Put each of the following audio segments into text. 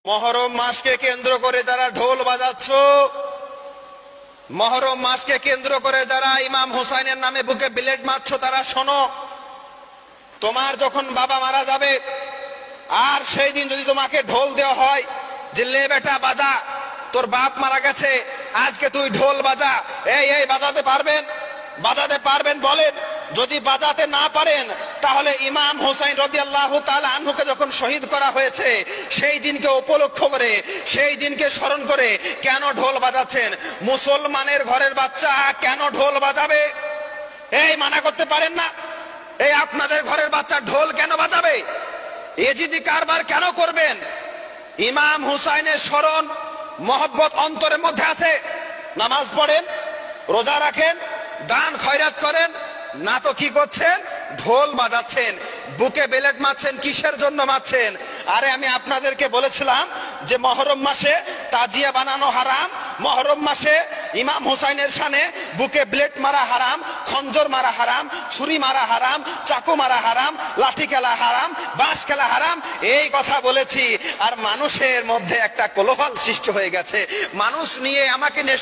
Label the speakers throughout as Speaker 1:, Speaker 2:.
Speaker 1: মহরম মাসকে কেন্দ্র করে যারা ঢোল বাজাচ্ছ, মহরম মাসকে কেন্দ্র করে যারা ইমাম হুসাইনের নামে বুকে ব্লেড মারছ, তারা শোনো, তোমার যখন বাবা মারা যাবে আর সেই দিন যদি তোমাকে ঢোল দেওয়া হয় যে লে বেটা বাজা, তোর বাপ মারা গেছে, আজকে তুই ঢোল বাজা, এই বাজাতে পারবেন? বাজাতে পারবেন বলেন? যদি বাজাতে না পারেন তাহলে ইমাম হুসাইন রাদিয়াল্লাহু তাআলা আনহুকে যখন শহীদ করা হয়েছে সেই দিনকে উপলক্ষ করে, সেই দিনকে স্মরণ করে কেন ঢোল বাজাচ্ছেন? মুসলমানের ঘরের বাচ্চা কেন ঢোল বাজাবে? এই মানা করতে পারেন না? এই আপনাদের ঘরের বাচ্চা ঢোল কেন বাজাবে? এজিদি কারবার কেন করবেন? ইমাম হুসাইনের স্মরণ মহব্বত অন্তরের মধ্যে আছে, নামাজ পড়েন, রোজা রাখেন, দান খয়রাত করেন, না তো কি করছেন? ঢোল বাজাচ্ছেন, বুকে বেলেট মারছেন। কিসের জন্য মারছেন? আরে আমি আপনাদেরকে বলেছিলাম যে মহরম মাসে তাজিয়া বানানো হারাম, মহরম মাসে ইমাম হুসাইনের শানে বুকে ব্লেড মারা হারাম, খঞ্জর মারা হারাম, ছুরি মারা হারাম, চাকু মারা হারাম, লাঠি খেলা হারাম, বাঁশ খেলা হারাম, এই কথা বলেছি। আর মানুষের মধ্যে একটা কোলাহল সৃষ্টি হয়ে গেছে, মানুষ নিয়ে আমাকে নিয়ে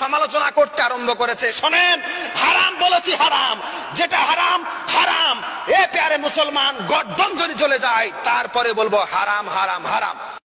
Speaker 1: সমালোচনা করতে আরম্ভ করেছে। শোনেন, হারাম বলেছি, হারাম, যেটা হারাম হারাম। এ প্যারে মুসলমান, গর্দন যদি চলে যায় তারপরে বলবো হারাম হারাম হারাম।